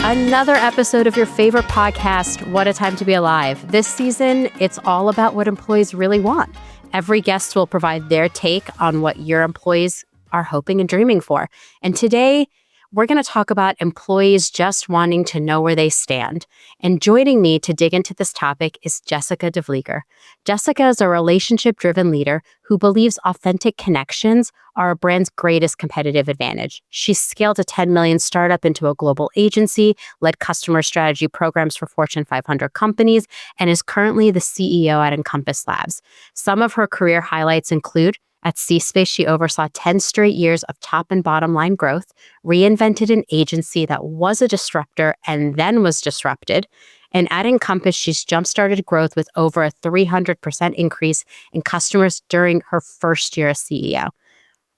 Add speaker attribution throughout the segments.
Speaker 1: Another episode of your favorite podcast, What a Time to Be Alive. This season, it's all about what employees really want. Every guest will provide their take on what your employees are hoping and dreaming for. And today, we're going to talk about employees just wanting to know where they stand. And joining me to dig into this topic is Jessica DeVlieger. Jessica is a relationship-driven leader who believes authentic connections are a brand's greatest competitive advantage. She scaled a 10 million startup into a global agency, led customer strategy programs for Fortune 500 companies, and is currently the CEO at Encompass Labs. Some of her career highlights include at C-Space, she oversaw 10 straight years of top and bottom line growth, reinvented an agency that was a disruptor and then was disrupted. And at Encompass, she's jump-started growth with over a 300% increase in customers during her first year as CEO.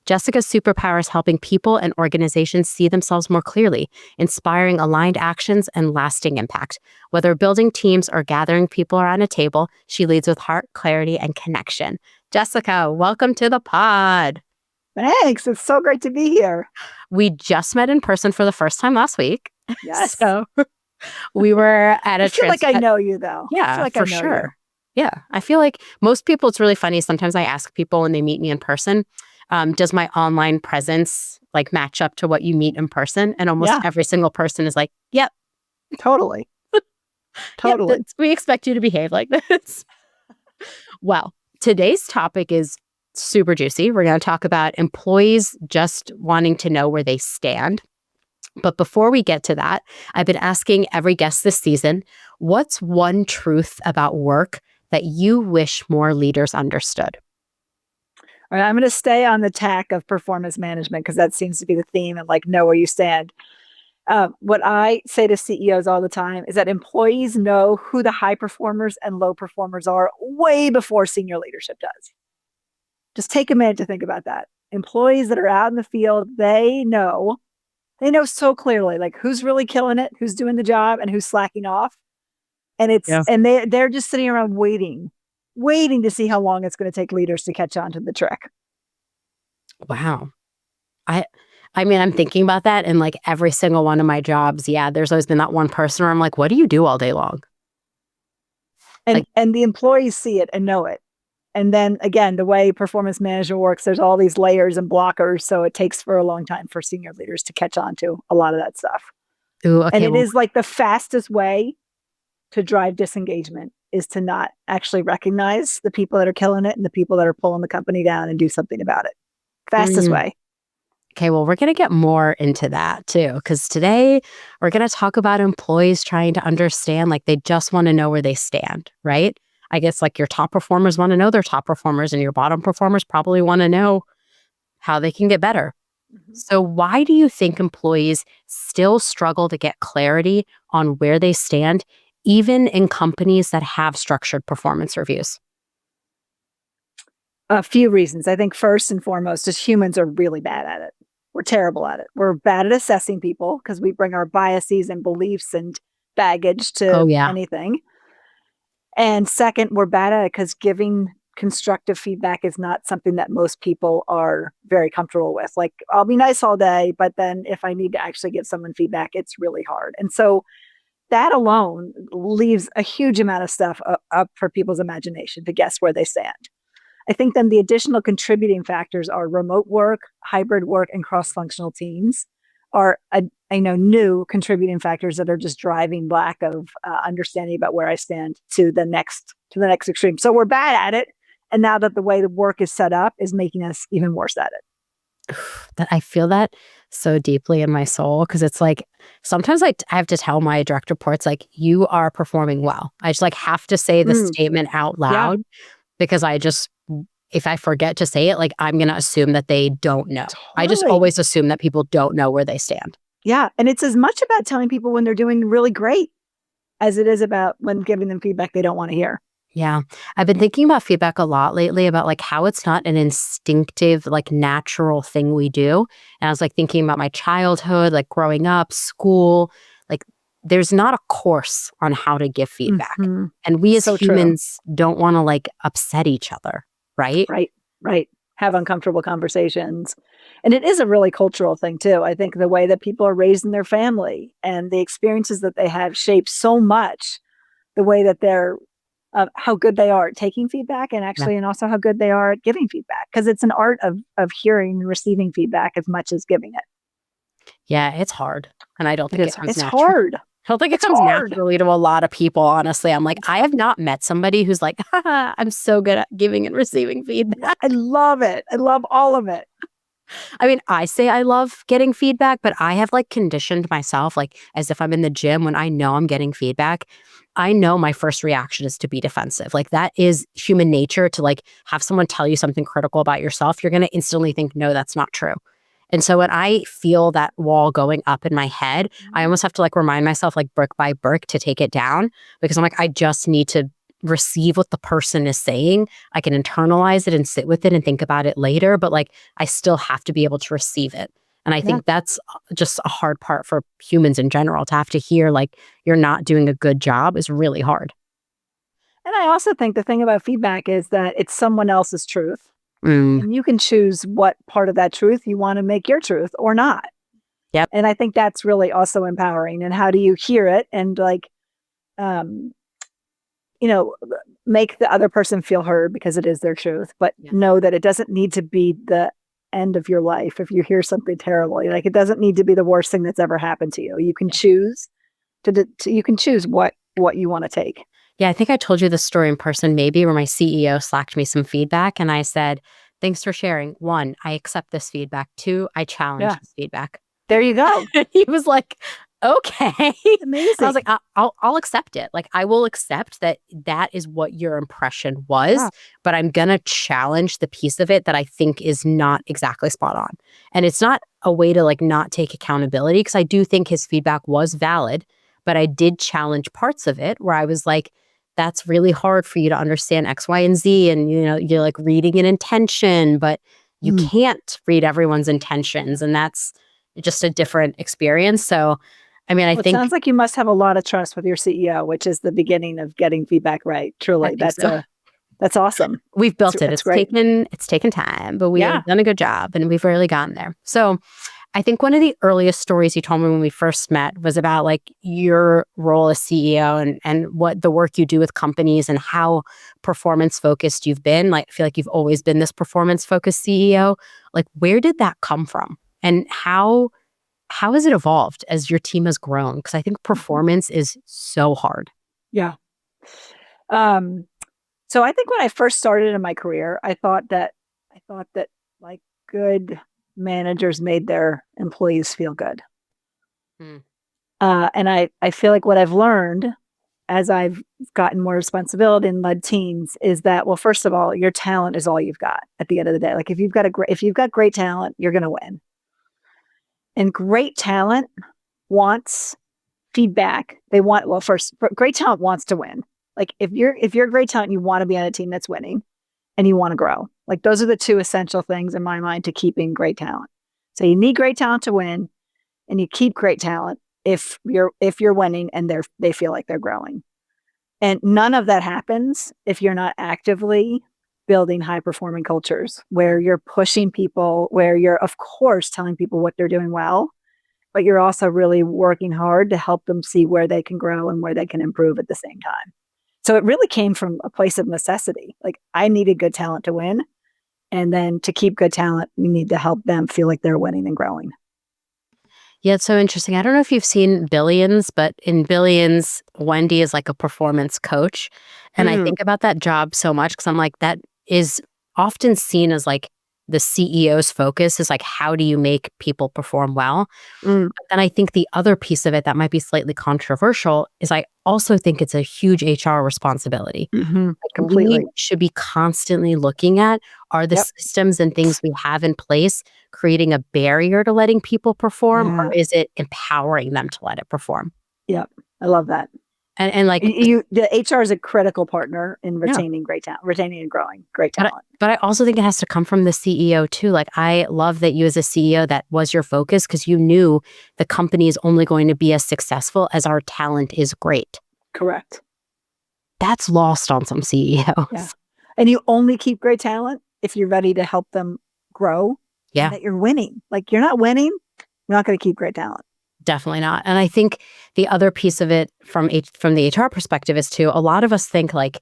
Speaker 1: Jessica's superpower is helping people and organizations see themselves more clearly, inspiring aligned actions and lasting impact. Whether building teams or gathering people around a table, she leads with heart, clarity, and connection. Jessica, welcome to the pod.
Speaker 2: Thanks. It's so great to be here.
Speaker 1: We just met in person for the first time last week.
Speaker 2: Yes.
Speaker 1: So we were at a
Speaker 2: I feel like I know you, though.
Speaker 1: Yeah,
Speaker 2: I feel like
Speaker 1: for
Speaker 2: I know
Speaker 1: sure. Yeah. I feel like most people, it's really funny. Sometimes I ask people when they meet me in person, does my online presence like match up to what you meet in person? And almost every single person is like, yep.
Speaker 2: Totally. Totally.
Speaker 1: Yep, we expect you to behave like this. Well, today's topic is super juicy. We're going to talk about employees just wanting to know where they stand. But before we get to that, I've been asking every guest this season, what's one truth about work that you wish more leaders understood?
Speaker 2: All right, I'm going to stay on the tack of performance management because that seems to be the theme and like know where you stand. What I say to CEOs all the time is that employees know who the high performers and low performers are way before senior leadership does. Just take a minute to think about that. Employees that are out in the field, they know so clearly like who's really killing it, who's doing the job, and who's slacking off. And and they're just sitting around waiting to see how long it's going to take leaders to catch on to the trick.
Speaker 1: Wow. I mean, I'm thinking about that and like every single one of my jobs, there's always been that one person where I'm like, what do you do all day long?
Speaker 2: And the employees see it and know it. And then again, the way performance management works, there's all these layers and blockers. So it takes for a long time for senior leaders to catch on to a lot of that stuff.
Speaker 1: Ooh, okay,
Speaker 2: and it is like the fastest way to drive disengagement is to not actually recognize the people that are killing it and the people that are pulling the company down and do something about it. Fastest way.
Speaker 1: Okay, well, we're going to get more into that too, because today we're going to talk about employees trying to understand, like they just want to know where they stand, right? I guess like your top performers want to know they're top performers and your bottom performers probably want to know how they can get better. Mm-hmm. So why do you think employees still struggle to get clarity on where they stand, even in companies that have structured performance reviews?
Speaker 2: A few reasons. I think first and foremost is humans are really bad at it. We're terrible at it. We're bad at assessing people because we bring our biases and beliefs and baggage to anything. And second, we're bad at it because giving constructive feedback is not something that most people are very comfortable with. Like, I'll be nice all day, but then if I need to actually give someone feedback, it's really hard. And so that alone leaves a huge amount of stuff up for people's imagination to guess where they stand. I think then the additional contributing factors are remote work, hybrid work, and cross-functional teams are, new contributing factors that are just driving lack of understanding about where I stand to the next extreme. So we're bad at it. And now that the way the work is set up is making us even worse at it.
Speaker 1: That I feel that so deeply in my soul because it's like sometimes I have to tell my direct reports like you are performing well. I just like have to say the statement out loud because if I forget to say it, like I'm going to assume that they don't know. Totally. I just always assume that people don't know where they stand.
Speaker 2: Yeah. And it's as much about telling people when they're doing really great as it is about when giving them feedback they don't want to hear.
Speaker 1: Yeah. I've been thinking about feedback a lot lately about like how it's not an instinctive, like natural thing we do. And I was like thinking about my childhood, like growing up, school, like there's not a course on how to give feedback. And we as humans don't want to like upset each other. Right?
Speaker 2: Right. have uncomfortable conversations. And it is a really cultural thing too. I think the way that people are raised in their family and the experiences that they have shape so much the way that they're how good they are at taking feedback and also how good they are at giving feedback, because it's an art of hearing and receiving feedback as much as giving it.
Speaker 1: Yeah, it's hard. And I don't think it comes
Speaker 2: it's
Speaker 1: naturally.
Speaker 2: hard.
Speaker 1: I don't think it comes naturally to a lot of people, honestly. I'm like, I have not met somebody who's like, haha, I'm so good at giving and receiving feedback.
Speaker 2: I love it. I love all of it.
Speaker 1: I mean, I say I love getting feedback, but I have like conditioned myself, like as if I'm in the gym when I know I'm getting feedback. I know my first reaction is to be defensive. Like that is human nature, to like have someone tell you something critical about yourself. You're going to instantly think, no, that's not true. And so when I feel that wall going up in my head, I almost have to like remind myself like brick by brick to take it down, because I'm like, I just need to receive what the person is saying. I can internalize it and sit with it and think about it later, but like I still have to be able to receive it. And I think that's just a hard part for humans in general, to have to hear like you're not doing a good job is really hard.
Speaker 2: And I also think the thing about feedback is that it's someone else's truth. And you can choose what part of that truth you want to make your truth or not.
Speaker 1: Yep.
Speaker 2: And I think that's really also empowering. And how do you hear it and like, make the other person feel heard because it is their truth, but know that it doesn't need to be the end of your life if you hear something terrible. Like it doesn't need to be the worst thing that's ever happened to you. You can choose you can choose what you want to take.
Speaker 1: Yeah, I think I told you this story in person maybe, where my CEO slacked me some feedback and I said, thanks for sharing. 1, I accept this feedback. 2, I challenge this feedback.
Speaker 2: There you go.
Speaker 1: He was like, okay.
Speaker 2: Amazing.
Speaker 1: I was like, I'll accept it. Like I will accept that that is what your impression was, but I'm going to challenge the piece of it that I think is not exactly spot on. And it's not a way to like not take accountability, because I do think his feedback was valid, but I did challenge parts of it where I was like, that's really hard for you to understand X, Y, and Z. And, you're like reading an intention, but you can't read everyone's intentions. And that's just a different experience. So, I mean, I think
Speaker 2: it sounds like you must have a lot of trust with your CEO, which is the beginning of getting feedback right. Truly. That's awesome.
Speaker 1: We've built it. It's taken time, but we have done a good job and we've really gotten there. So I think one of the earliest stories you told me when we first met was about like your role as CEO and what the work you do with companies and how performance focused you've been. Like, I feel like you've always been this performance focused CEO. Like, where did that come from? And how has it evolved as your team has grown? Because I think performance is so hard.
Speaker 2: Yeah. So I think when I first started in my career, I thought that like good managers made their employees feel good. And I feel like what I've learned as I've gotten more responsibility and led teams is that, well, first of all, your talent is all you've got at the end of the day. Like if you've got great talent, you're going to win. And great talent wants feedback. Great talent wants to win. Like if you're a great talent, you want to be on a team that's winning and you want to grow. Like those are the 2 essential things in my mind to keeping great talent. So you need great talent to win, and you keep great talent if you're winning and they feel like they're growing. And none of that happens if you're not actively building high performing cultures where you're pushing people, where you're of course telling people what they're doing well, but you're also really working hard to help them see where they can grow and where they can improve at the same time. So it really came from a place of necessity. Like I needed good talent to win. And then to keep good talent, we need to help them feel like they're winning and growing.
Speaker 1: Yeah, it's so interesting. I don't know if you've seen Billions, but in Billions, Wendy is like a performance coach. And I think about that job so much because I'm like, that is often seen as like the CEO's focus is like, how do you make people perform well? But then I think the other piece of it that might be slightly controversial is I also think it's a huge HR responsibility. Like
Speaker 2: Completely.
Speaker 1: we should be constantly looking at, are the systems and things we have in place creating a barrier to letting people perform, or is it empowering them to let it perform?
Speaker 2: Yep. I love that.
Speaker 1: And like
Speaker 2: the HR is a critical partner in retaining great talent, retaining and growing great talent.
Speaker 1: But I also think it has to come from the CEO too. Like I love that you as a CEO, that was your focus because you knew the company is only going to be as successful as our talent is great.
Speaker 2: Correct.
Speaker 1: That's lost on some CEOs.
Speaker 2: Yeah. And you only keep great talent if you're ready to help them grow,
Speaker 1: and
Speaker 2: that you're winning. Like you're not winning, you're not going to keep great talent.
Speaker 1: Definitely not. And I think the other piece of it from the HR perspective is too, a lot of us think like,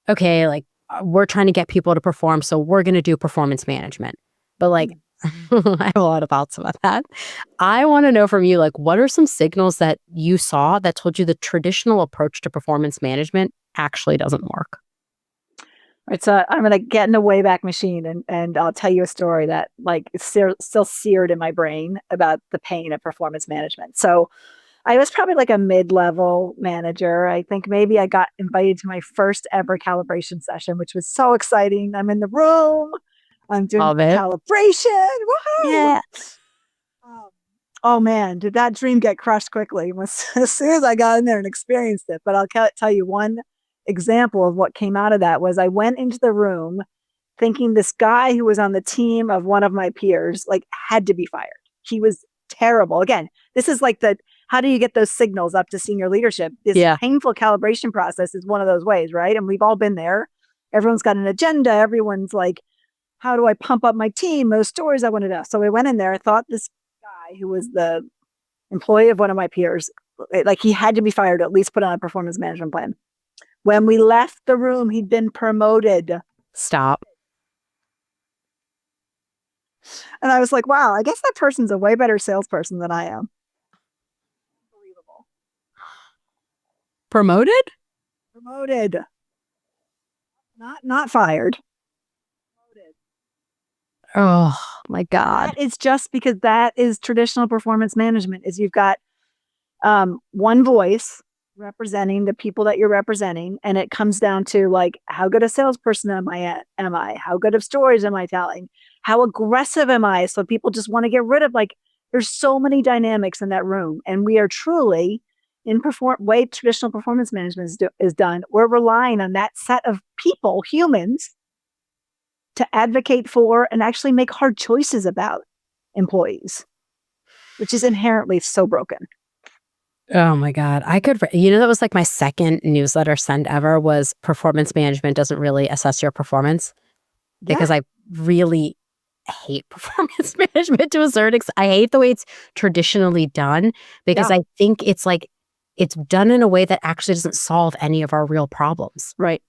Speaker 1: okay, like we're trying to get people to perform, so we're going to do performance management. But like, I have a lot of thoughts about that. I want to know from you, like, what are some signals that you saw that told you the traditional approach to performance management actually doesn't work?
Speaker 2: Right, so I'm going to get in the Wayback Machine and I'll tell you a story that like is still seared in my brain about the pain of performance management. So I was probably like a mid-level manager. I think maybe I got invited to my first ever calibration session, which was so exciting. I'm in the room. I'm doing calibration. Woohoo!
Speaker 1: Yeah.
Speaker 2: Oh man, did that dream get crushed quickly as soon as I got in there and experienced it. But I'll tell you one example of what came out of that was I went into the room thinking this guy who was on the team of one of my peers like had to be fired. He was terrible. Again, this is like how do you get those signals up to senior leadership? This painful calibration process is one of those ways, right? And we've all been there. Everyone's got an agenda. Everyone's like, how do I pump up my team? Those stories I want to know. So I went in there. I thought this guy who was the employee of one of my peers, like he had to be fired, at least put on a performance management plan. When we left the room, he'd been promoted.
Speaker 1: Stop.
Speaker 2: And I was like, wow, I guess that person's a way better salesperson than I am. Unbelievable.
Speaker 1: Promoted?
Speaker 2: Promoted. Not fired. Promoted.
Speaker 1: Oh my God.
Speaker 2: That is just because that is traditional performance management is you've got one voice representing the people that you're representing. And it comes down to like, how good a salesperson am I? How good of stories am I telling? How aggressive am I? So people just want to get rid of like, there's so many dynamics in that room. And we are truly in way traditional performance management is done. We're relying on that set of people, humans, to advocate for and actually make hard choices about employees, which is inherently so broken.
Speaker 1: Oh my God. That was like my second newsletter send ever was performance management doesn't really assess your performance because I really hate performance management to a certain extent. I hate the way it's traditionally done because I think it's like, it's done in a way that actually doesn't solve any of our real problems.
Speaker 2: Right.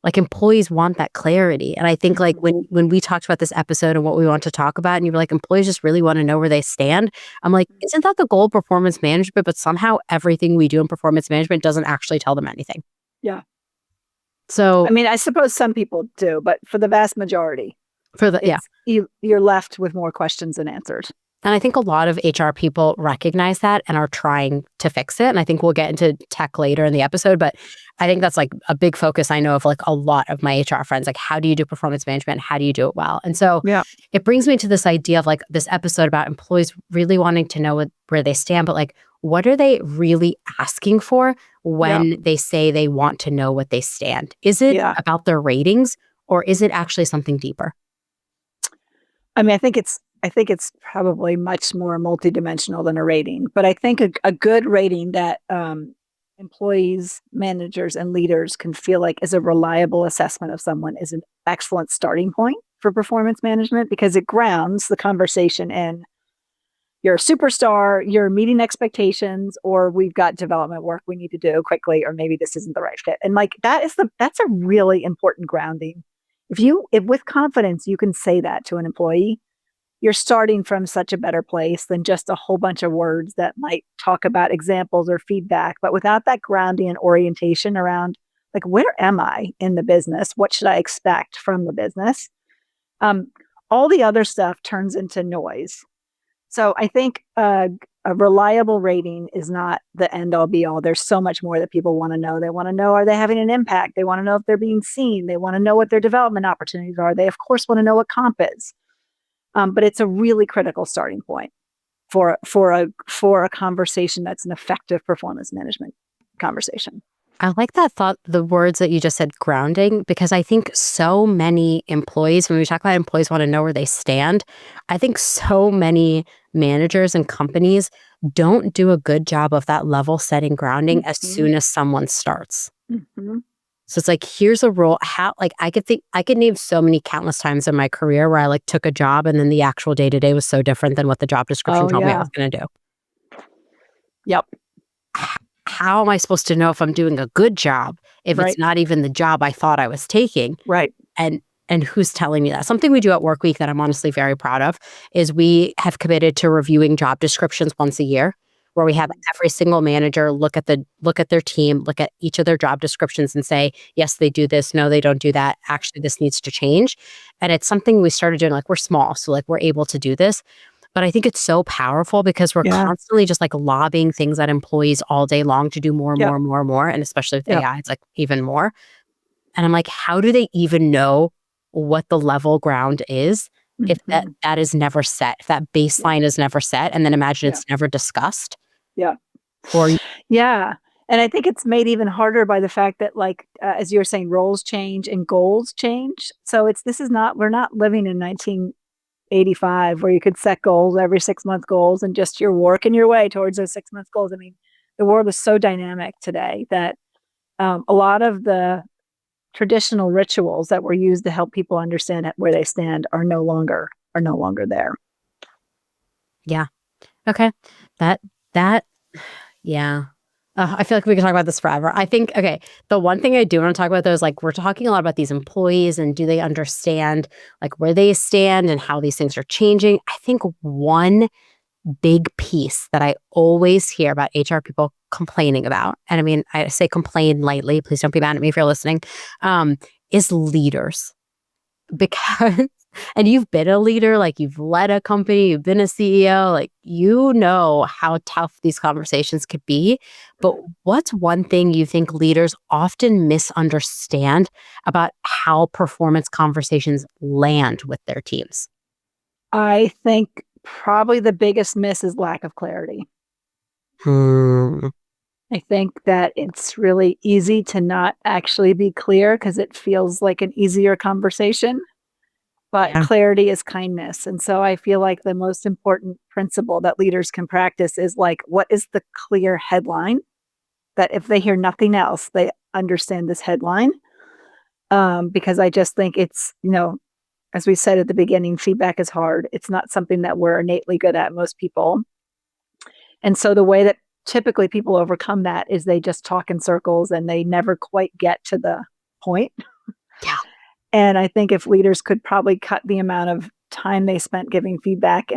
Speaker 1: Like employees want that clarity. And I think like when we talked about this episode and what we want to talk about, and you were like, employees just really want to know where they stand. I'm like, isn't that the goal of performance management? But somehow everything we do in performance management doesn't actually tell them anything.
Speaker 2: Yeah.
Speaker 1: So,
Speaker 2: I mean, I suppose some people do, but for the vast majority, you're left with more questions than answers.
Speaker 1: And I think a lot of HR people recognize that and are trying to fix it. And I think we'll get into tech later in the episode, but I think that's like a big focus I know of like a lot of my HR friends, like how do you do performance management? How do you do it well? And so it brings me to this idea of like this episode about employees really wanting to know where they stand, but like, what are they really asking for when they say they want to know what they stand? Is it about their ratings or is it actually something deeper?
Speaker 2: I mean, I think it's probably much more multidimensional than a rating, but I think a good rating that employees, managers, and leaders can feel like is a reliable assessment of someone is an excellent starting point for performance management because it grounds the conversation in you're a superstar, you're meeting expectations, or we've got development work we need to do quickly, or maybe this isn't the right fit. And like that's a really important grounding. If with confidence you can say that to an employee, you're starting from such a better place than just a whole bunch of words that might talk about examples or feedback. But without that grounding and orientation around, like, where am I in the business? What should I expect from the business? All the other stuff turns into noise. So I think a reliable rating is not the end all be all. There's so much more that people want to know. They want to know, are they having an impact? They want to know if they're being seen. They want to know what their development opportunities are. They, of course, want to know what comp is. But it's a really critical starting point for a conversation that's an effective performance management conversation.
Speaker 1: I like that thought, the words that you just said, grounding, because I think so many employees, when we talk about employees want to know where they stand, I think so many managers and companies don't do a good job of that level setting grounding as soon as someone starts.
Speaker 2: Mm-hmm.
Speaker 1: So it's like, here's a role. How, like, I could name so many countless times in my career where I like took a job and then the actual day to day was so different than what the job description told me I was going to do.
Speaker 2: Yep.
Speaker 1: How am I supposed to know if I'm doing a good job if it's not even the job I thought I was taking?
Speaker 2: Right.
Speaker 1: And who's telling me that? Something we do at Work Week that I'm honestly very proud of is we have committed to reviewing job descriptions once a year, where we have every single manager look at their team, look at each of their job descriptions and say, yes, they do this. No, they don't do that. Actually, this needs to change. And it's something we started doing, like, we're small, so like we're able to do this. But I think it's so powerful because we're constantly just like lobbying things at employees all day long to do more and more and more and more. And especially with AI, it's like even more. And I'm like, how do they even know what the level ground is if that is never set, if that baseline is never set? And then imagine it's never discussed.
Speaker 2: Yeah.
Speaker 1: Or
Speaker 2: and I think it's made even harder by the fact that, like, as you were saying, roles change and goals change. So we're not living in 1985 where you could set goals, every 6-month goals, and just you're working your way towards those 6-month goals. I mean, the world is so dynamic today that a lot of the traditional rituals that were used to help people understand where they stand are no longer there.
Speaker 1: Yeah. Okay. Yeah. I feel like we can talk about this forever. I think, okay, the one thing I do want to talk about though is, like, we're talking a lot about these employees and do they understand like where they stand and how these things are changing. I think one big piece that I always hear about HR people complaining about, and I mean, I say complain lightly, please don't be mad at me if you're listening, is leaders. Because, and you've been a leader, like you've led a company, you've been a CEO, like you know how tough these conversations could be. But what's one thing you think leaders often misunderstand about how performance conversations land with their teams?
Speaker 2: I think probably the biggest miss is lack of clarity. I think that it's really easy to not actually be clear because it feels like an easier conversation, but clarity is kindness. And so I feel like the most important principle that leaders can practice is, like, what is the clear headline that if they hear nothing else, they understand this headline? Because I just think it's, as we said at the beginning, feedback is hard. It's not something that we're innately good at, most people. And so the way that typically people overcome that is they just talk in circles and they never quite get to the point.
Speaker 1: Yeah.
Speaker 2: And I think if leaders could probably cut the amount of time they spent giving feedback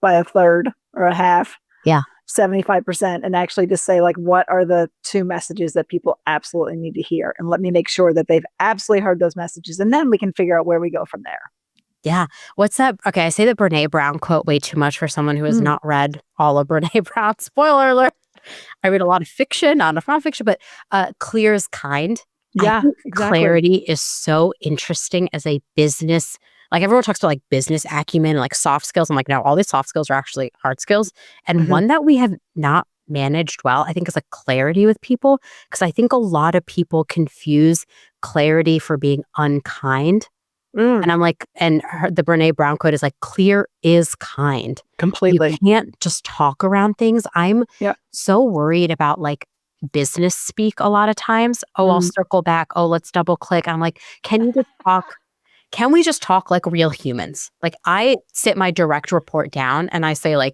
Speaker 2: by a third or a half, 75%, and actually just say, like, what are the 2 messages that people absolutely need to hear? And let me make sure that they've absolutely heard those messages. And then we can figure out where we go from there.
Speaker 1: Yeah. What's that? Okay, I say the Brene Brown quote way too much for someone who has not read all of Brene Brown. Spoiler alert. I read a lot of fiction, not enough nonfiction, but clear is kind.
Speaker 2: Yeah, exactly.
Speaker 1: Clarity is so interesting as a business. Like, everyone talks about like business acumen and like soft skills. I'm like, no, all these soft skills are actually hard skills. And one that we have not managed well, I think, is like clarity with people. Because I think a lot of people confuse clarity for being unkind. And I'm like, the Brene Brown quote is like, clear is kind.
Speaker 2: Completely.
Speaker 1: You can't just talk around things. I'm so worried about like business speak a lot of times. Oh, I'll circle back. Oh, let's double click. I'm like, can you just talk? Can we just talk like real humans? Like, I sit my direct report down and I say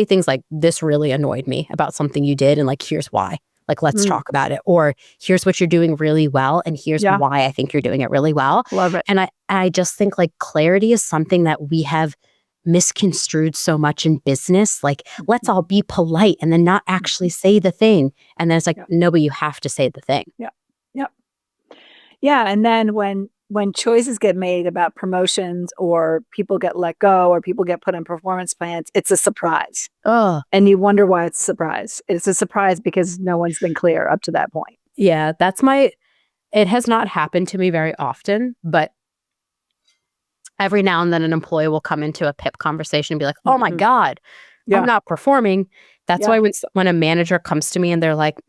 Speaker 1: things like, this really annoyed me about something you did. And like, here's why. Like, let's talk about it. Or here's what you're doing really well. And here's why I think you're doing it really well.
Speaker 2: Love it.
Speaker 1: And I just think like clarity is something that we have misconstrued so much in business. Like, let's all be polite and then not actually say the thing. And then it's like, no, but you have to say the thing.
Speaker 2: Yeah. And then when choices get made about promotions or people get let go or people get put on performance plans, it's a surprise.
Speaker 1: Oh.
Speaker 2: And you wonder why it's a surprise. It's a surprise because no one's been clear up to that point.
Speaker 1: Yeah, it has not happened to me very often, but every now and then an employee will come into a PIP conversation and be like, oh my God, I'm not performing. That's why when a manager comes to me and they're like,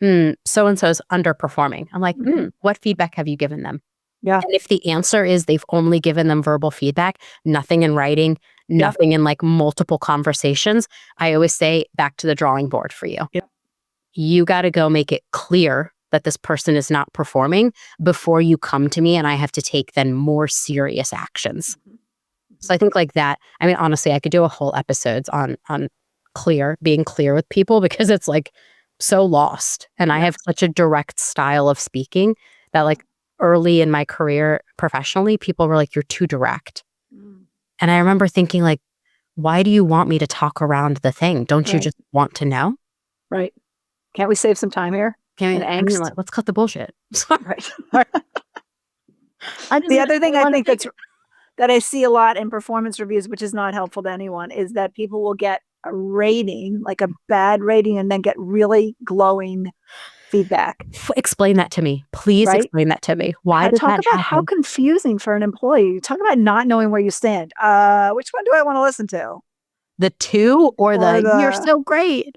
Speaker 1: so-and-so's underperforming, I'm like, what feedback have you given them?
Speaker 2: Yeah.
Speaker 1: And if the answer is they've only given them verbal feedback, nothing in writing, nothing in like multiple conversations, I always say, back to the drawing board for you.
Speaker 2: Yeah.
Speaker 1: You got to go make it clear that this person is not performing before you come to me and I have to take then more serious actions. So I think like that, I mean, honestly, I could do a whole episodes on being clear with people because it's like so lost. And I have such a direct style of speaking that like early in my career professionally, people were like, you're too direct. And I remember thinking like, why do you want me to talk around the thing? Don't you just want to know?
Speaker 2: Right. Can't we save some time here?
Speaker 1: I mean, like, let's cut the bullshit.
Speaker 2: Right. The other thing I think that I see a lot in performance reviews, which is not helpful to anyone, is that people will get a rating, like a bad rating, and then get really glowing feedback.
Speaker 1: Explain that to me. Please explain that to me. Why did that happen?
Speaker 2: Talk about how confusing for an employee. Talk about not knowing where you stand. Which one do I want to listen to?
Speaker 1: The 2 or the you're so great.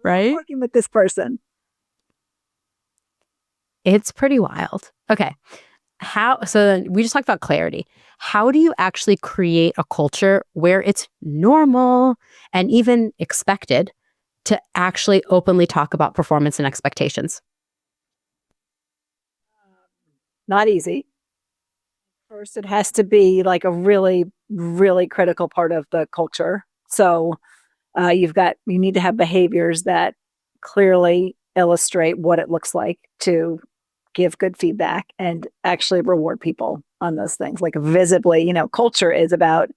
Speaker 1: Right?
Speaker 2: Working with this person.
Speaker 1: It's pretty wild. Okay. So we just talked about clarity. How do you actually create a culture where it's normal and even expected to actually openly talk about performance and expectations?
Speaker 2: Not easy. First, it has to be like a really, really critical part of the culture. So you need to have behaviors that clearly illustrate what it looks like to give good feedback and actually reward people on those things. Like visibly, culture is about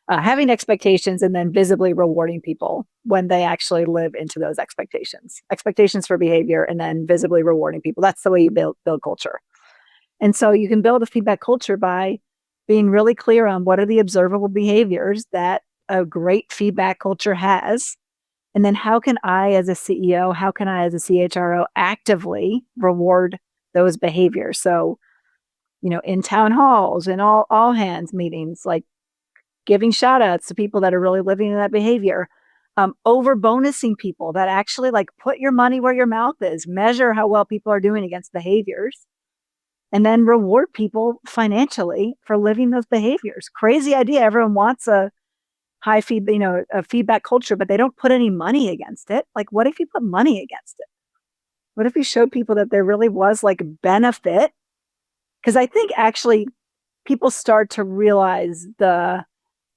Speaker 2: having expectations and then visibly rewarding people when they actually live into those expectations for behavior, and then visibly rewarding people. That's the way you build culture. And so you can build a feedback culture by being really clear on what are the observable behaviors that a great feedback culture has. And then how can I as a CEO, how can I as a CHRO actively reward those behaviors? So, in town halls and all hands meetings, like giving shout outs to people that are really living in that behavior, over bonusing people that actually like put your money where your mouth is, measure how well people are doing against behaviors, and then reward people financially for living those behaviors. Crazy idea. Everyone wants a a feedback culture, but they don't put any money against it. Like, what if you put money against it? What if you showed people that there really was like benefit? Because I think actually people start to realize the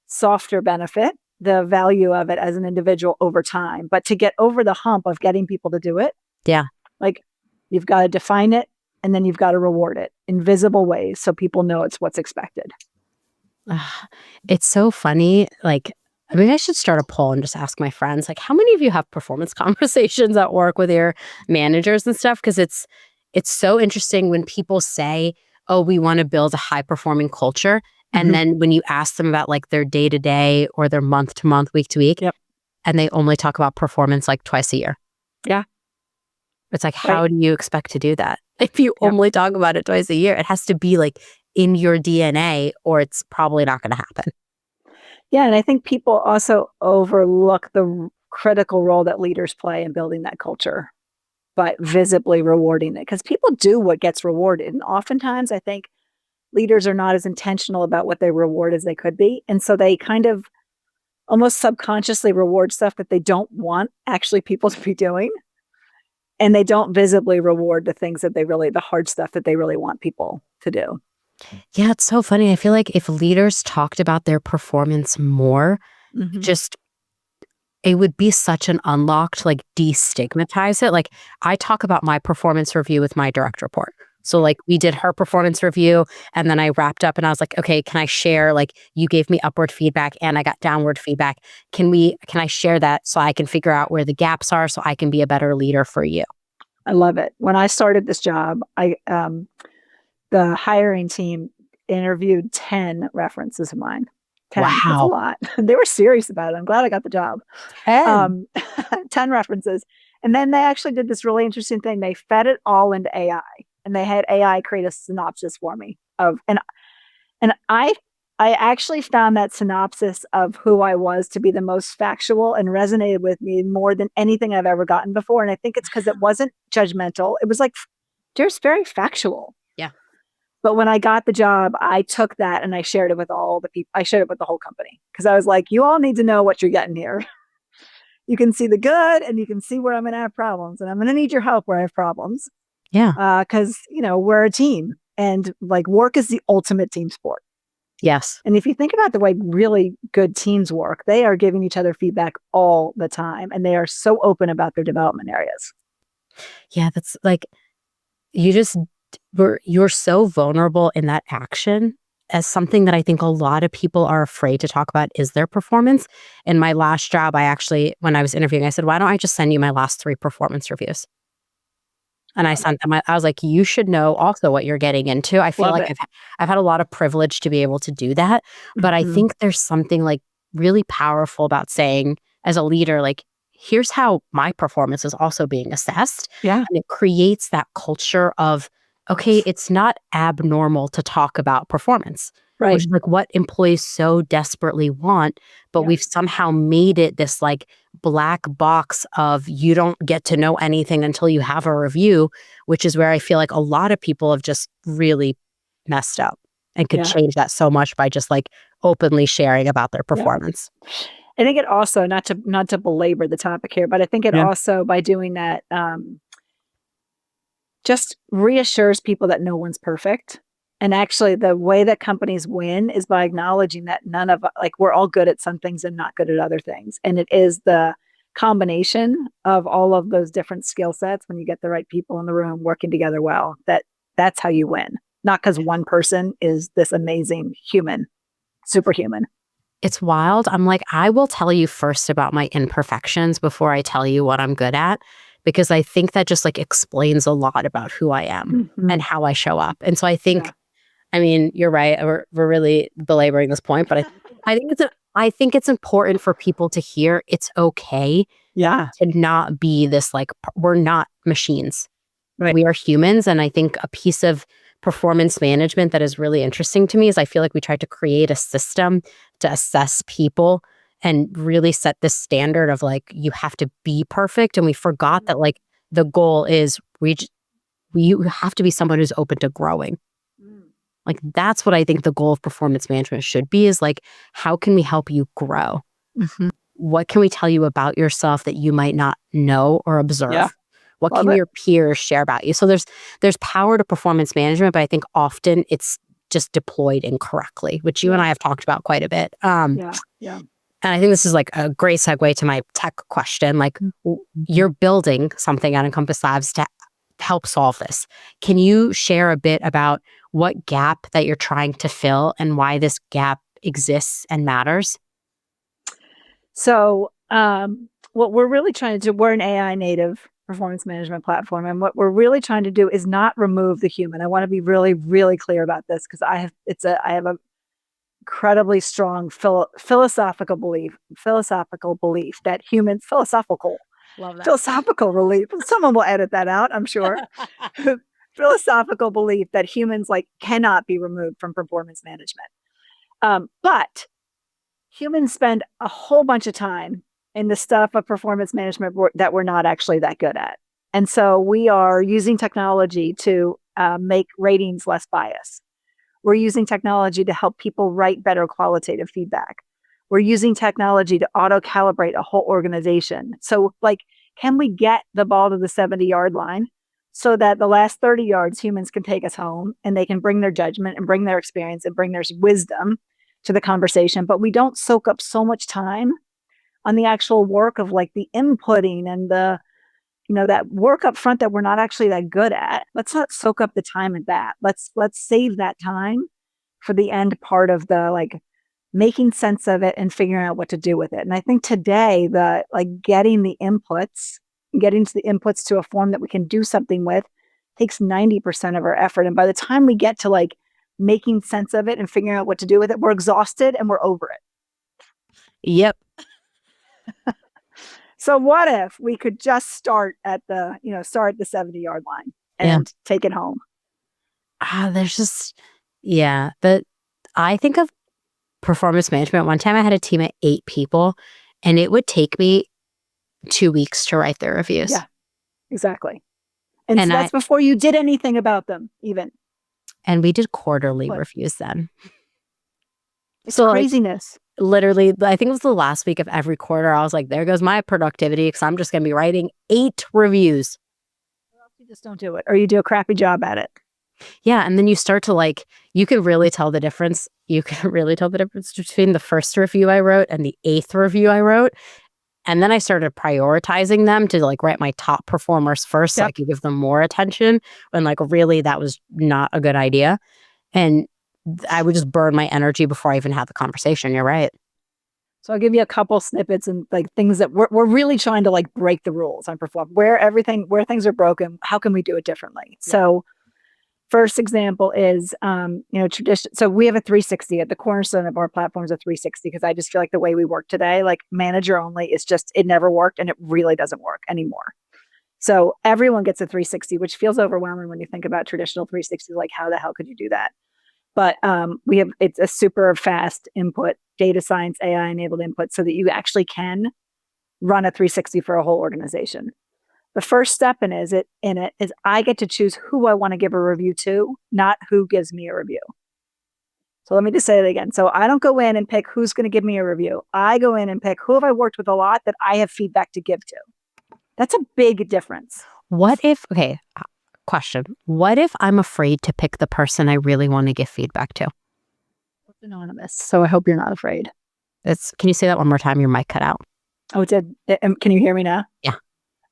Speaker 2: softer benefit, the value of it as an individual over time. But to get over the hump of getting people to do it, like you've got to define it and then you've got to reward it in visible ways so people know it's what's expected.
Speaker 1: It's so funny. Like, maybe I should start a poll and just ask my friends, like, how many of you have performance conversations at work with your managers and stuff? Because it's so interesting when people say, oh, we want to build a high performing culture. And then when you ask them about like their day to day or their month to month, week to week, and they only talk about performance like twice a year.
Speaker 2: Yeah.
Speaker 1: It's like, how do you expect to do that? If you only talk about it twice a year, it has to be like in your DNA or it's probably not going to happen.
Speaker 2: Yeah. And I think people also overlook the critical role that leaders play in building that culture, but visibly rewarding it, because people do what gets rewarded. And oftentimes I think leaders are not as intentional about what they reward as they could be. And so they kind of almost subconsciously reward stuff that they don't want actually people to be doing. And they don't visibly reward the hard stuff that they really want people to do.
Speaker 1: Yeah, it's so funny. I feel like if leaders talked about their performance more, it would be such an unlock to like destigmatize it. Like I talk about my performance review with my direct report. So like we did her performance review and then I wrapped up and I was like, okay, can I share, like you gave me upward feedback and I got downward feedback. Can I share that so I can figure out where the gaps are so I can be a better leader for you?
Speaker 2: I love it. When I started this job, the hiring team interviewed 10 references of mine. 10.
Speaker 1: Wow.
Speaker 2: That's a lot. They were serious about it. I'm glad I got the job.
Speaker 1: 10.
Speaker 2: 10 references. And then they actually did this really interesting thing. They fed it all into AI. And they had AI create a synopsis for me and I actually found that synopsis of who I was to be the most factual and resonated with me more than anything I've ever gotten before. And I think it's because it wasn't judgmental. It was like just very factual.
Speaker 1: Yeah.
Speaker 2: But when I got the job, I took that and I shared it with all the people. I shared it with the whole company because I was like, you all need to know what you're getting here. You can see the good and you can see where I'm going to have problems. And I'm going to need your help where I have problems.
Speaker 1: Yeah.
Speaker 2: Because, we're a team and like work is the ultimate team sport.
Speaker 1: Yes.
Speaker 2: And if you think about the way really good teams work, they are giving each other feedback all the time. And they are so open about their development areas.
Speaker 1: Yeah, that's like, you're so vulnerable in that action as something that I think a lot of people are afraid to talk about is their performance. In my last job, when I was interviewing, I said, why don't I just send you my last 3 performance reviews? And I sent them, I was like, you should know also what you're getting into. I feel like I've had a lot of privilege to be able to do that. But I think there's something like really powerful about saying as a leader, like, here's how my performance is also being assessed.
Speaker 2: Yeah.
Speaker 1: And it creates that culture of, okay, it's not abnormal to talk about performance.
Speaker 2: Right.
Speaker 1: Which is like what employees so desperately want, but we've somehow made it this like black box of you don't get to know anything until you have a review, which is where I feel like a lot of people have just really messed up and could change that so much by just like openly sharing about their performance.
Speaker 2: I think it also, not to belabor the topic here, but I think it also, by doing that, just reassures people that no one's perfect. And actually, the way that companies win is by acknowledging that we're all good at some things and not good at other things. And it is the combination of all of those different skill sets when you get the right people in the room working together well, that's how you win. Not because one person is this amazing human, superhuman.
Speaker 1: It's wild. I'm like, I will tell you first about my imperfections before I tell you what I'm good at, because I think that just like explains a lot about who I am and how I show up. And so I think, I mean, you're right. We're really belaboring this point, but I think it's important for people to hear it's okay to not be this like, we're not machines. Right. We are humans. And I think a piece of performance management that is really interesting to me is I feel like we tried to create a system to assess people and really set this standard of like, you have to be perfect. And we forgot that like the goal is you have to be someone who's open to growing. Like, that's what I think the goal of performance management should be, is like, how can we help you grow? What can we tell you about yourself that you might not know or observe? Yeah. What can your peers share about you? So there's power to performance management, but I think often it's just deployed incorrectly, which you and I have talked about quite a bit. And I think this is like a great segue to my tech question. Like, you're building something at Encompass Labs to help solve this. Can you share a bit about what gap that you're trying to fill and why this gap exists and matters?
Speaker 2: So what we're really trying to do, we're an AI native performance management platform. And what we're really trying to do is not remove the human. I want to be really, really clear about this, because I have a incredibly strong philosophical belief that humans, philosophical belief. Someone will edit that out, I'm sure. Philosophical belief that humans like cannot be removed from performance management. But humans spend a whole bunch of time in the stuff of performance management that we're not actually that good at. And so we are using technology to make ratings less biased. We're using technology to help people write better qualitative feedback. We're using technology to auto-calibrate a whole organization. So like, can we get the ball to the 70-yard line so that the last 30 yards humans can take us home and they can bring their judgment and bring their experience and bring their wisdom to the conversation, but we don't soak up so much time on the actual work of like the inputting and the, that work up front that we're not actually that good at. Let's not soak up the time at that. Let's save that time for the end part of the like making sense of it and figuring out what to do with it. And I think today getting to the inputs to a form that we can do something with takes 90% of our effort. And by the time we get to like making sense of it and figuring out what to do with it, we're exhausted and we're over it.
Speaker 1: Yep.
Speaker 2: So what if we could just start at the 70-yard line and take it home?
Speaker 1: But I think of performance management. One time I had a team of 8 people and it would take me 2 weeks to write their reviews.
Speaker 2: Yeah, exactly. And so that's before you did anything about them even.
Speaker 1: And we did quarterly reviews then.
Speaker 2: It's craziness.
Speaker 1: literally, I think it was the last week of every quarter, I was like, there goes my productivity because I'm just going to be writing 8 reviews.
Speaker 2: You just don't do it, or you do a crappy job at it.
Speaker 1: Yeah. And then you start to you can really tell the difference. You can really tell the difference between the first review I wrote and the 8th review I wrote. And then I started prioritizing them to write my top performers first so I could give them more attention. When really that was not a good idea. And I would just burn my energy before I even had the conversation. You're right.
Speaker 2: So I'll give you a couple snippets and things that we're really trying to break the rules on perform where things are broken. How can we do it differently? Yeah. So first example is, tradition. So we have a 360 at the cornerstone of our platforms, a 360, because I just feel like the way we work today, manager only is just, it never worked and it really doesn't work anymore. So everyone gets a 360, which feels overwhelming when you think about traditional 360, how the hell could you do that? But it's a super fast input, data science, AI enabled input so that you actually can run a 360 for a whole organization. The first step in it is I get to choose who I want to give a review to, not who gives me a review. So let me just say it again. So I don't go in and pick who's going to give me a review. I go in and pick who have I worked with a lot that I have feedback to give to. That's a big difference.
Speaker 1: Question. What if I'm afraid to pick the person I really want to give feedback to?
Speaker 2: It's anonymous, so I hope you're not afraid.
Speaker 1: Can you say that one more time? Your mic cut out.
Speaker 2: Oh, it did. Can you hear me now?
Speaker 1: Yeah.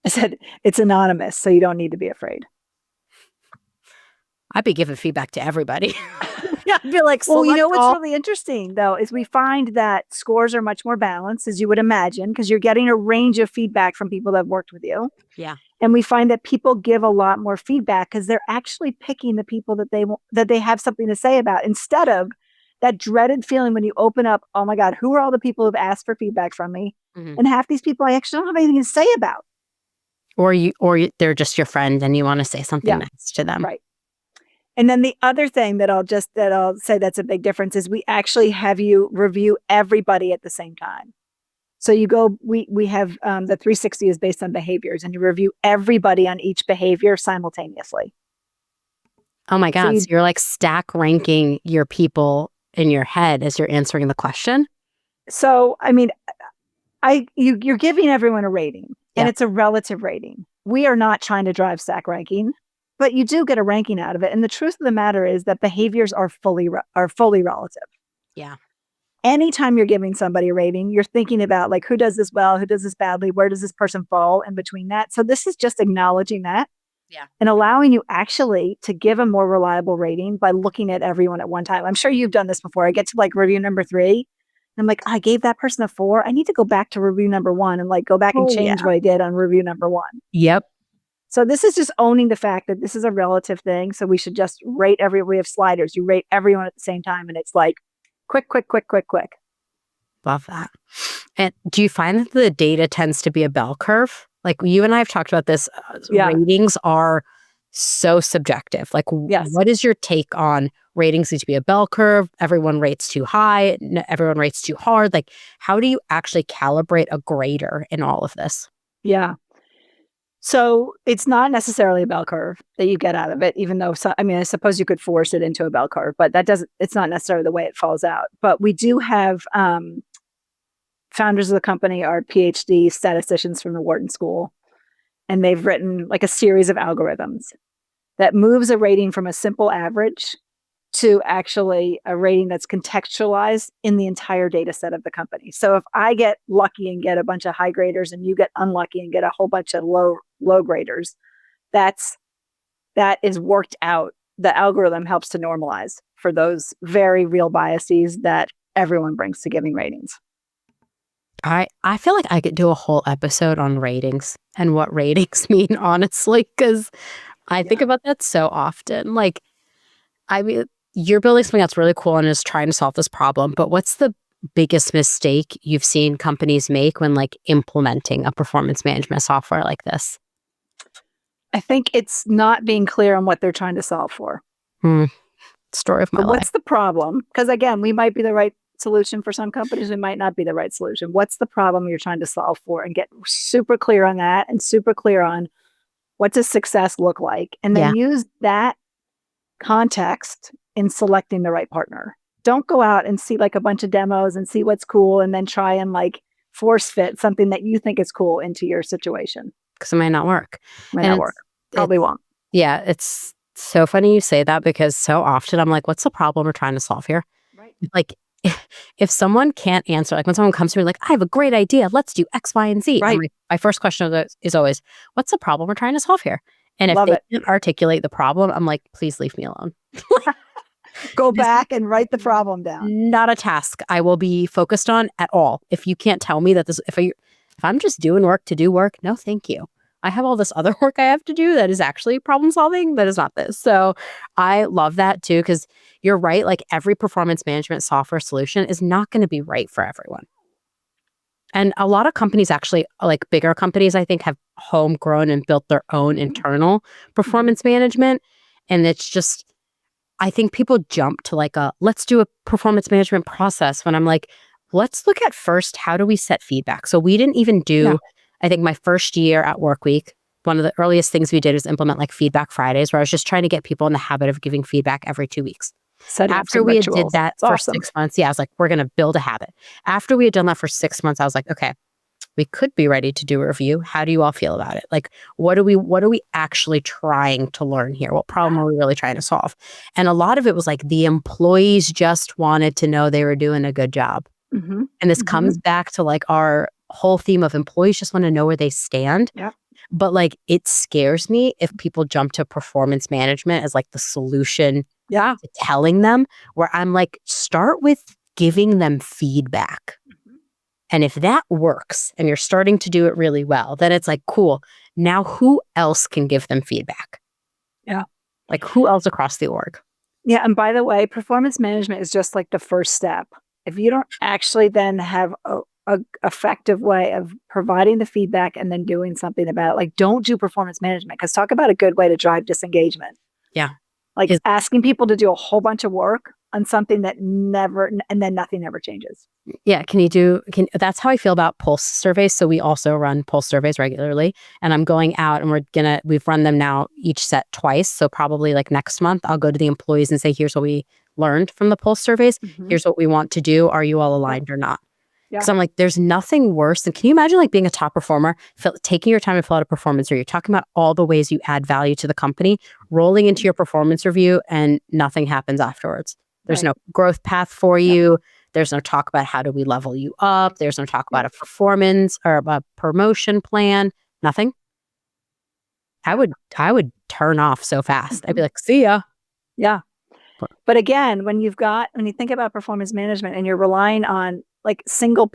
Speaker 2: I said it's anonymous, so you don't need to be afraid.
Speaker 1: I'd be giving feedback to everybody.
Speaker 2: Yeah, I'd be like, well, you know what's really interesting, though, is we find that scores are much more balanced, as you would imagine, because you're getting a range of feedback from people that have worked with you.
Speaker 1: Yeah.
Speaker 2: And we find that people give a lot more feedback because they're actually picking the people that they have something to say about, instead of that dreaded feeling when you open up, oh my God, who are all the people who've asked for feedback from me? Mm-hmm. And half these people I actually don't have anything to say about.
Speaker 1: Or they're just your friend and you want to say something nice to them.
Speaker 2: Right. And then the other thing that I'll say that's a big difference is we actually have you review everybody at the same time. So we have the 360 is based on behaviors, and you review everybody on each behavior simultaneously.
Speaker 1: Oh my God. So you're stack ranking your people in your head as you're answering the question?
Speaker 2: So, I mean, you're giving everyone a rating, and it's a relative rating. We are not trying to drive stack ranking, but you do get a ranking out of it. And the truth of the matter is that behaviors are fully relative.
Speaker 1: Yeah.
Speaker 2: Anytime you're giving somebody a rating, you're thinking about who does this well, who does this badly, where does this person fall in between that? So this is just acknowledging that and allowing you actually to give a more reliable rating by looking at everyone at one time. I'm sure you've done this before. I get to review number 3 and I'm I gave that person a 4. I need to go back to review number 1 and go back and change what I did on review number 1.
Speaker 1: Yep.
Speaker 2: So this is just owning the fact that this is a relative thing. So we should just rate we have sliders. You rate everyone at the same time, and it's quick.
Speaker 1: Love that. And do you find that the data tends to be a bell curve? You and I have talked about this. Ratings are so subjective. What is your take on ratings need to be a bell curve? Everyone rates too high. Everyone rates too hard. How do you actually calibrate a grader in all of this?
Speaker 2: Yeah. So it's not necessarily a bell curve that you get out of it, even though, I suppose you could force it into a bell curve, but it's not necessarily the way it falls out. But we do have founders of the company are PhD statisticians from the Wharton School, and they've written a series of algorithms that moves a rating from a simple average to actually a rating that's contextualized in the entire data set of the company. So if I get lucky and get a bunch of high graders and you get unlucky and get a whole bunch of low graders, that is worked out. The algorithm helps to normalize for those very real biases that everyone brings to giving ratings.
Speaker 1: I feel like I could do a whole episode on ratings and what ratings mean, honestly, because I think about that so often. You're building something that's really cool and is trying to solve this problem, but what's the biggest mistake you've seen companies make when implementing a performance management software like this?
Speaker 2: I think it's not being clear on what they're trying to solve for.
Speaker 1: Story of my life.
Speaker 2: What's the problem? Because again, we might be the right solution for some companies. We might not be the right solution. What's the problem you're trying to solve for? And get super clear on that, and super clear on what does success look like? And then use that context in selecting the right partner. don't go out and see like a bunch of demos and see what's cool and then try and like force fit something that you think is cool into your situation.
Speaker 1: Because it might not work.
Speaker 2: Probably won't.
Speaker 1: Yeah, it's so funny you say that because so often I'm like, what's the problem we're trying to solve here?
Speaker 2: Right.
Speaker 1: Like, if someone can't answer, like when someone comes to me like, I have a great idea, let's do X, Y, and Z.
Speaker 2: Right.
Speaker 1: My first question is always, what's the problem we're trying to solve here? And if they can't articulate the problem, I'm like, please leave me alone.
Speaker 2: Go back and write the problem down.
Speaker 1: Not a task I will be focused on at all. If you can't tell me that if I'm just doing work to do work, no, thank you. I have all this other work I have to do that is actually problem solving. That is not this. So I love that too, because you're right. Like every performance management software solution is not going to be right for everyone. And a lot of companies actually, like bigger companies, I think have homegrown and built their own internal performance management. And it's just, I think people jump to like let's do a performance management process when I'm like, let's look at first, how do we set feedback? So we didn't even do, I think my first year at Workweek, one of the earliest things we did was implement like feedback Fridays, where I was just trying to get people in the habit of giving feedback every 2 weeks. After we did that for 6 months, I was like, we're going to build a habit. After we had done that for 6 months, I was like, okay, we could be ready to do a review. How do you all feel about it? Like, what are we actually trying to learn here? What problem are we really trying to solve? And a lot of it was like the employees just wanted to know they were doing a good job.
Speaker 2: Mm-hmm.
Speaker 1: And this comes back to like our whole theme of employees just want to know where they stand.
Speaker 2: Yeah.
Speaker 1: But like, it scares me if people jump to performance management as like the solution to telling them, where I'm like, start with giving them feedback. And if that works and you're starting to do it really well, then it's like, cool. Now who else can give them feedback?
Speaker 2: Yeah.
Speaker 1: Like who else across the org?
Speaker 2: Yeah. And by the way, performance management is just like the first step. If you don't actually then have a effective way of providing the feedback and then doing something about it, like don't do performance management, because talk about a good way to drive disengagement.
Speaker 1: Yeah.
Speaker 2: Like asking people to do a whole bunch of work on something that never, and then nothing ever changes.
Speaker 1: Yeah. That's how I feel about pulse surveys. So we also run pulse surveys regularly, and I'm going out and we've run them now each set twice. So probably like next month, I'll go to the employees and say, here's what we learned from the pulse surveys. Here's what we want to do. Are you all aligned or not? Because I'm like, there's nothing worse than, can you imagine like being a top performer, taking your time to fill out a performance review, talking about all the ways you add value to the company, rolling into your performance review, and nothing happens afterwards. There's no growth path for you. There's no talk about how do we level you up. There's no talk about a performance or a promotion plan. Nothing. I would turn off so fast. I'd be like, see ya.
Speaker 2: Yeah. But again, when you think about performance management and you're relying on like single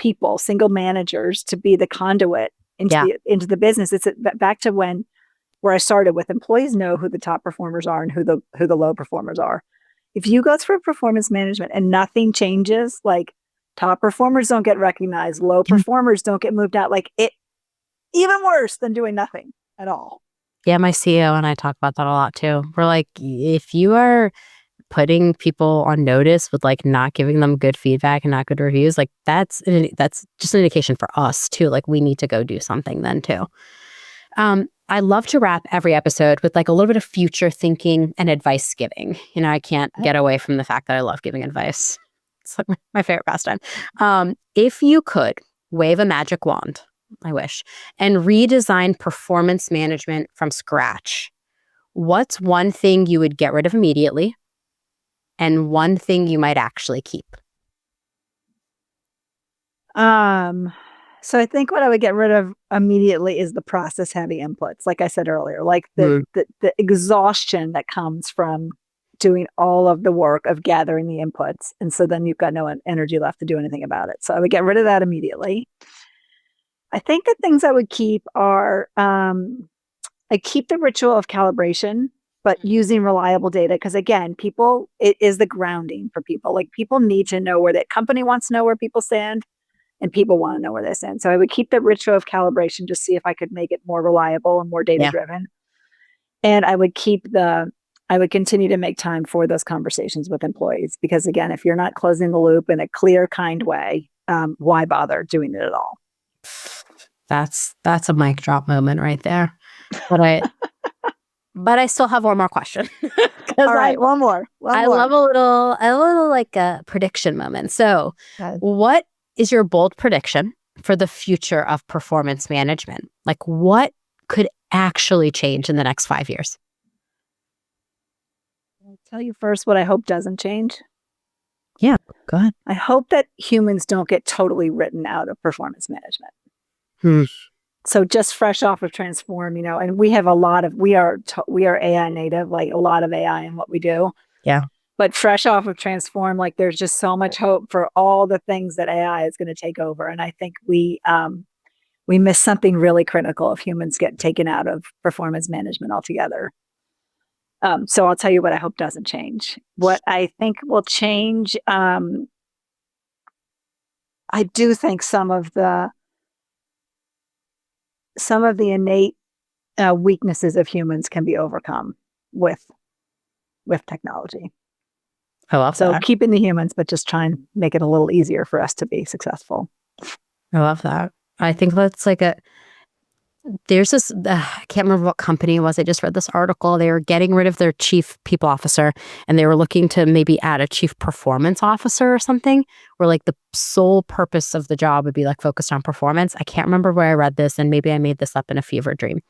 Speaker 2: managers to be the conduit into the business, it's back to where I started with. Employees know who the top performers are and who the low performers are. If you go through performance management and nothing changes, like top performers don't get recognized, low performers don't get moved out, like it, even worse than doing nothing at all.
Speaker 1: Yeah, my CEO and I talk about that a lot too. We're like, if you are putting people on notice with like not giving them good feedback and not good reviews, like that's just an indication for us too. Like we need to go do something then too. I love to wrap every episode with like a little bit of future thinking and advice giving. You know, I can't get away from the fact that I love giving advice. It's like my favorite pastime. If you could wave a magic wand, I wish, and redesign performance management from scratch, what's one thing you would get rid of immediately and one thing you might actually keep?
Speaker 2: So I think what I would get rid of immediately is the process heavy inputs. Like I said earlier, like the exhaustion that comes from doing all of the work of gathering the inputs. And so then you've got no energy left to do anything about it. So I would get rid of that immediately. I think the things I would keep are, I keep the ritual of calibration, but using reliable data. Because again, it is the grounding for people. Like people need to know where that company wants to know where people stand, and people want to know where they stand. So I would keep the ritual of calibration to see if I could make it more reliable and more data driven. And I would continue to make time for those conversations with employees, because again, if you're not closing the loop in a clear, kind way, why bother doing it at all?
Speaker 1: That's a mic drop moment right there. But But I still have one more question.
Speaker 2: All right, one more.
Speaker 1: I love a little like a prediction moment. So, what is your bold prediction for the future of performance management? Like, what could actually change in the next 5 years?
Speaker 2: I'll tell you first what I hope doesn't change.
Speaker 1: Yeah, go ahead.
Speaker 2: I hope that humans don't get totally written out of performance management. So just fresh off of Transform, and we have we are AI native, like a lot of AI in what we do.
Speaker 1: Yeah.
Speaker 2: But fresh off of Transform, like there's just so much hope for all the things that AI is going to take over. And I think we miss something really critical if humans get taken out of performance management altogether. So I'll tell you what I hope doesn't change. What I think will change, I do think some of the innate weaknesses of humans can be overcome with technology.
Speaker 1: I love that.
Speaker 2: So keeping the humans, but just try and make it a little easier for us to be successful.
Speaker 1: I love that. I think that's like there's this, I can't remember what company it was. I just read this article. They were getting rid of their chief people officer and they were looking to maybe add a chief performance officer or something, where like the sole purpose of the job would be like focused on performance. I can't remember where I read this and maybe I made this up in a fever dream.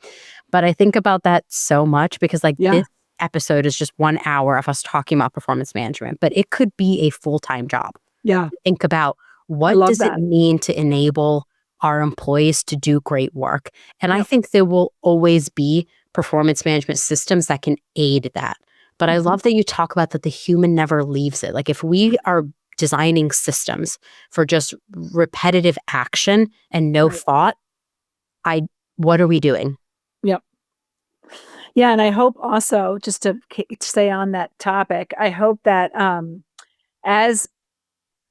Speaker 1: But I think about that so much because this episode is just 1 hour of us talking about performance management, but it could be a full-time job.
Speaker 2: Yeah.
Speaker 1: Think about what does it mean to enable our employees to do great work. And I think there will always be performance management systems that can aid that. But I love that you talk about that the human never leaves it. Like if we are designing systems for just repetitive action and no thought, what are we doing?
Speaker 2: Yep. Yeah. And I hope also, just to stay on that topic, I hope that as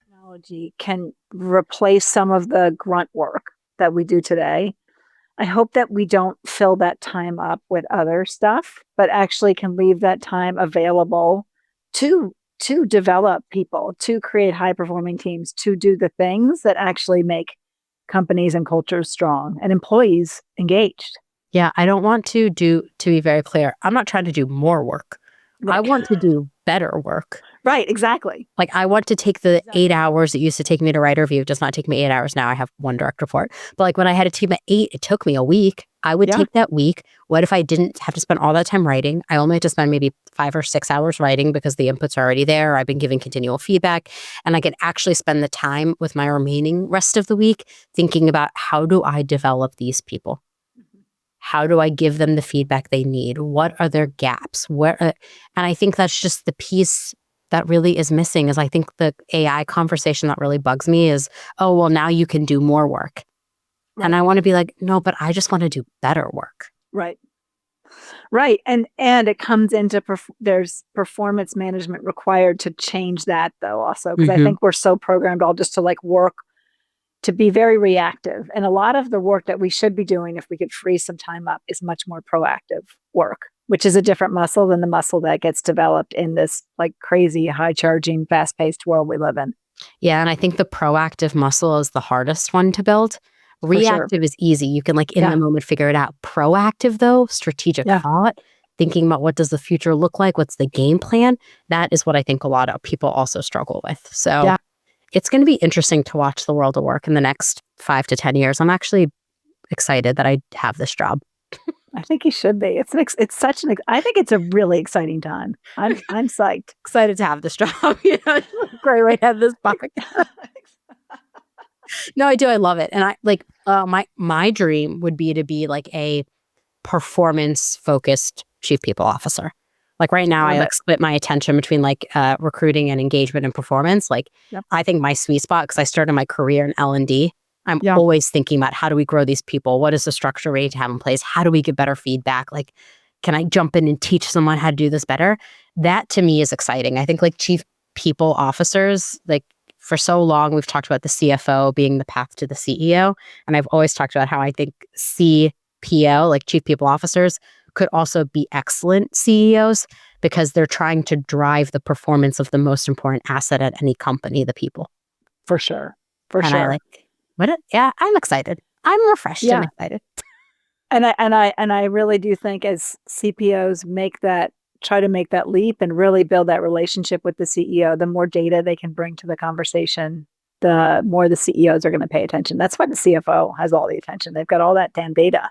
Speaker 2: technology can replace some of the grunt work that we do today, I hope that we don't fill that time up with other stuff, but actually can leave that time available to develop people, to create high-performing teams, to do the things that actually make companies and cultures strong and employees engaged.
Speaker 1: Yeah, I don't want to be very clear, I'm not trying to do more work. Right. I want to do better work.
Speaker 2: Right, exactly.
Speaker 1: Like I want to take the 8 hours it used to take me to write a review. It does not take me 8 hours now. I have one direct report. But like when I had a team of 8, it took me a week. I would take that week. What if I didn't have to spend all that time writing? I only had to spend maybe 5 or 6 hours writing because the inputs are already there. I've been giving continual feedback. And I could actually spend the time with my remaining rest of the week thinking about how do I develop these people? How do I give them the feedback they need? What are their gaps? And I think that's just the piece that really is missing is I think the AI conversation that really bugs me is, oh, well, now you can do more work. Right. And I want to be like, no, but I just want to do better work.
Speaker 2: Right. Right. And it comes into, there's performance management required to change that though also, because I think we're so programmed all just to like work, to be very reactive. And a lot of the work that we should be doing, if we could free some time up, is much more proactive work, which is a different muscle than the muscle that gets developed in this like crazy, high charging, fast paced world we live in.
Speaker 1: Yeah. And I think the proactive muscle is the hardest one to build. Reactive is easy. You can like in the moment figure it out. Proactive though, strategic thought, thinking about what does the future look like? What's the game plan? That is what I think a lot of people also struggle with. So it's going to be interesting to watch the world of work in the next 5 to 10 years. I'm actually excited that I have this job.
Speaker 2: I think you should be. I think it's a really exciting time. I'm psyched.
Speaker 1: Excited to have this job. Great way to have this podcast. No, I do. I love it. And I like my dream would be to be like a performance focused chief people officer. Like right now, I like split my attention between like recruiting and engagement and performance. Like I think my sweet spot, because I started my career in L&D, I'm always thinking about how do we grow these people? What is the structure we need to have in place? How do we get better feedback? Like, can I jump in and teach someone how to do this better? That to me is exciting. I think like chief people officers, like for so long, we've talked about the CFO being the path to the CEO. And I've always talked about how I think CPO, like chief people officers, could also be excellent CEOs because they're trying to drive the performance of the most important asset at any company, the people.
Speaker 2: For sure.
Speaker 1: I'm excited. I'm refreshed and excited.
Speaker 2: And I really do think as CPOs try to make that leap and really build that relationship with the CEO, the more data they can bring to the conversation, the more the CEOs are going to pay attention. That's why the CFO has all the attention. They've got all that damn data.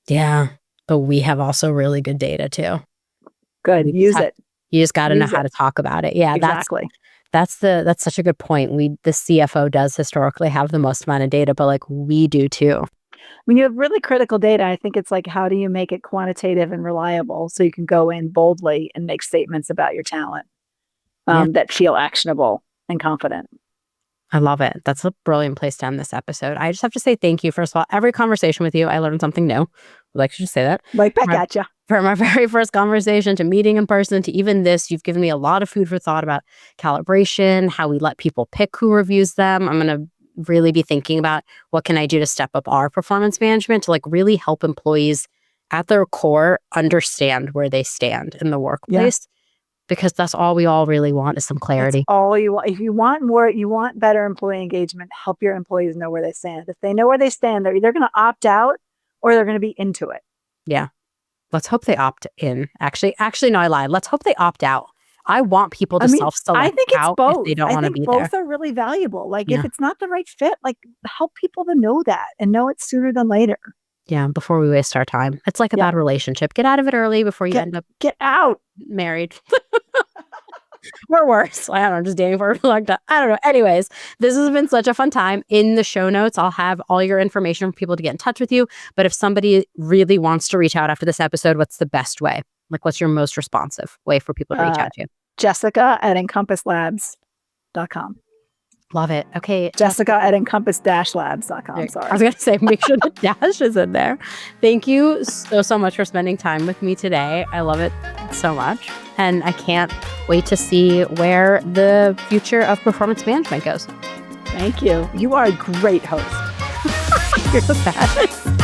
Speaker 1: Yeah. But we have also really good data too.
Speaker 2: Good. Use it.
Speaker 1: You just got to know how to talk about it. Yeah,
Speaker 2: exactly.
Speaker 1: That's such a good point. The CFO does historically have the most amount of data, but like we do too.
Speaker 2: When you have really critical data, I think it's like, how do you make it quantitative and reliable so you can go in boldly and make statements about your talent that feel actionable and confident?
Speaker 1: I love it. That's a brilliant place to end this episode. I just have to say thank you. First of all, every conversation with you, I learned something new. I'd like to just say that.
Speaker 2: Right back at you.
Speaker 1: From our very first conversation to meeting in person to even this, you've given me a lot of food for thought about calibration, how we let people pick who reviews them. I'm going to really be thinking about what can I do to step up our performance management to like really help employees at their core understand where they stand in the workplace. Because that's all we all really want is some clarity.
Speaker 2: That's all you want. If you want more, you want better employee engagement, help your employees know where they stand. If they know where they stand, they're either going to opt out or they're going to be into it.
Speaker 1: Yeah. Let's hope they opt in. Actually, no, I lied. Let's hope they opt out. I want people to self-select.
Speaker 2: I think it's both.
Speaker 1: If they don't want to be there.
Speaker 2: Both are really valuable. Like if it's not the right fit, like help people to know that and know it sooner than later.
Speaker 1: Yeah, before we waste our time. It's like a bad relationship. Get out of it early before you end up married. Or worse. I don't know, just dating for a long time. I don't know. Anyways, this has been such a fun time. In the show notes, I'll have all your information for people to get in touch with you. But if somebody really wants to reach out after this episode, what's the best way? Like, what's your most responsive way for people to reach out to you?
Speaker 2: Jessica at encompasslabs.com.
Speaker 1: Love it. Okay.
Speaker 2: Jessica at encompass-labs.com. Sorry.
Speaker 1: I was going to say, make sure the dash is in there. Thank you so much for spending time with me today. I love it so much. And I can't wait to see where the future of performance management goes.
Speaker 2: Thank you. You are a great host.
Speaker 1: You're the best.